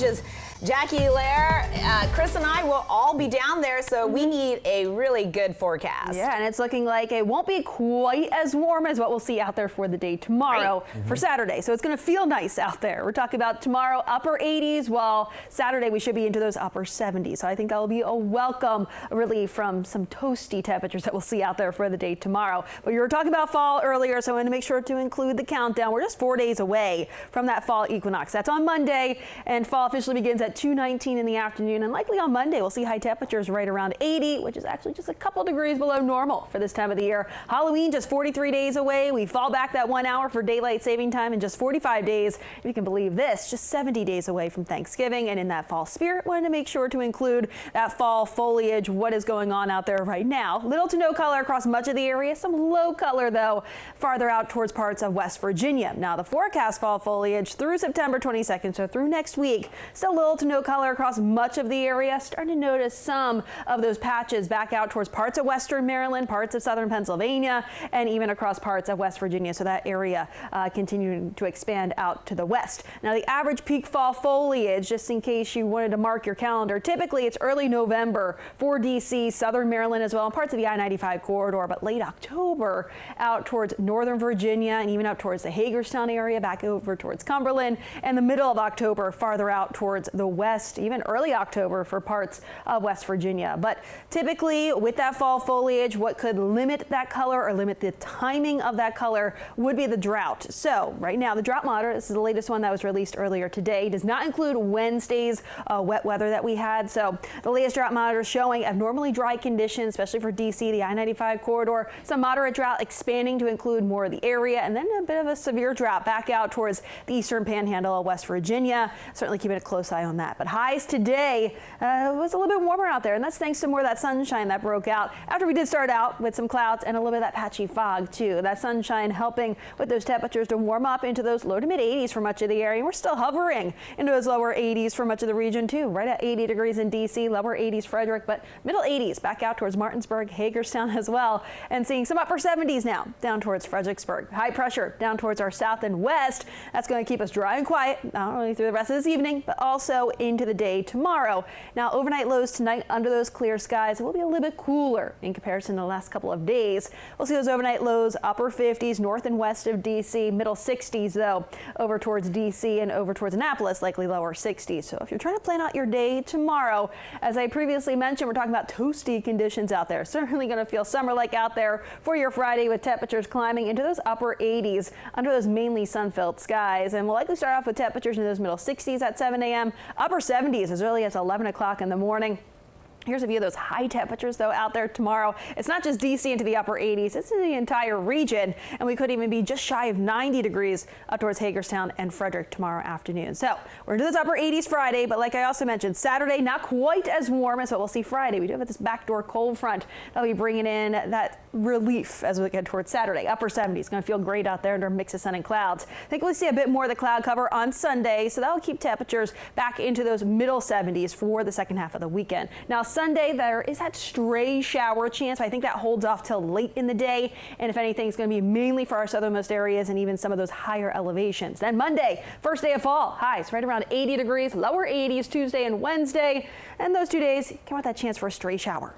Lodge's Jackie Lair. Chris and I will all be down there, so we need a really good forecast. Yeah, and it's looking like it won't be quite as warm as what we'll see out there for the day tomorrow for Saturday. So it's going to feel nice out there. We're talking about tomorrow upper 80s, while Saturday we should be into those upper 70s. So I think that will be a welcome relief from some toasty temperatures that we'll see out there for the day tomorrow. But you were talking about fall earlier, so I want to make sure to include the countdown. We're just 4 days away from that fall equinox. That's on Monday, and fall officially begins at 2:19 in the afternoon, and likely on Monday we'll see high temperatures right around 80, which is actually just a couple degrees below normal for this time of the year. Halloween just 43 days away. We fall back that 1 hour for daylight saving time in just 45 days. If you can believe this, just 70 days away from Thanksgiving. And in that fall spirit, wanted to make sure to include that fall foliage, what is going on out there right now. Little to no color across much of the area, some low color though farther out towards parts of West Virginia. Now the forecast fall foliage through September 22nd, so through next week, still little to no color across much of the area. Starting to notice some of those patches back out towards parts of western Maryland, parts of southern Pennsylvania, and even across parts of West Virginia. So that area continuing to expand out to the west. Now the average peak fall foliage, just in case you wanted to mark your calendar, typically it's early November for DC, southern Maryland as well, and parts of the I-95 corridor, but late October out towards northern Virginia and even out towards the Hagerstown area, back over towards Cumberland, and the middle of October farther out towards the west, even early October for parts of West Virginia. But typically with that fall foliage, what could limit that color or limit the timing of that color would be the drought. So right now the drought monitor, this is the latest one that was released earlier today, does not include Wednesday's wet weather that we had. So the latest drought monitor showing abnormally dry conditions, especially for DC, the I-95 corridor, some moderate drought expanding to include more of the area, and then a bit of a severe drought back out towards the eastern panhandle of West Virginia. Certainly keeping a close eye on that. But highs today was a little bit warmer out there, and that's thanks to more of that sunshine that broke out after we did start out with some clouds and a little bit of that patchy fog too. That sunshine helping with those temperatures to warm up into those low to mid 80s for much of the area. And we're still hovering into those lower 80s for much of the region too, right at 80 degrees in DC, lower 80s Frederick, but middle 80s back out towards Martinsburg, Hagerstown as well, and seeing some upper 70s now down towards Fredericksburg. High pressure down towards our south and west. That's going to keep us dry and quiet, not only through the rest of this evening, but also into the day tomorrow. Now overnight lows tonight under those clear skies, it will be a little bit cooler in comparison to the last couple of days. We'll see those overnight lows upper 50s north and west of DC, middle 60s though over towards DC and over towards Annapolis, likely lower 60s. So if you're trying to plan out your day tomorrow, as I previously mentioned, we're talking about toasty conditions out there. Certainly going to feel summer-like out there for your Friday with temperatures climbing into those upper 80s under those mainly sun-filled skies. And we'll likely start off with temperatures in those middle 60s at 7 a.m., upper 70s as early as 11 o'clock in the morning. Here's a view of those high temperatures though out there tomorrow. It's not just DC into the upper 80s, it's in the entire region, and we could even be just shy of 90 degrees up towards Hagerstown and Frederick tomorrow afternoon. So we're into those upper 80s Friday, but like I also mentioned, Saturday not quite as warm as what we'll see Friday. We do have this backdoor cold front that'll be bringing in that relief as we get towards Saturday. Upper 70s, going to feel great out there under a mix of sun and clouds. I think we'll see a bit more of the cloud cover on Sunday, so that'll keep temperatures back into those middle 70s for the second half of the weekend. Now Sunday, there is that stray shower chance. I think that holds off till late in the day. And if anything, it's going to be mainly for our southernmost areas and even some of those higher elevations. Then Monday, first day of fall, highs right around 80 degrees, lower 80s Tuesday and Wednesday. And those 2 days come with that chance for a stray shower.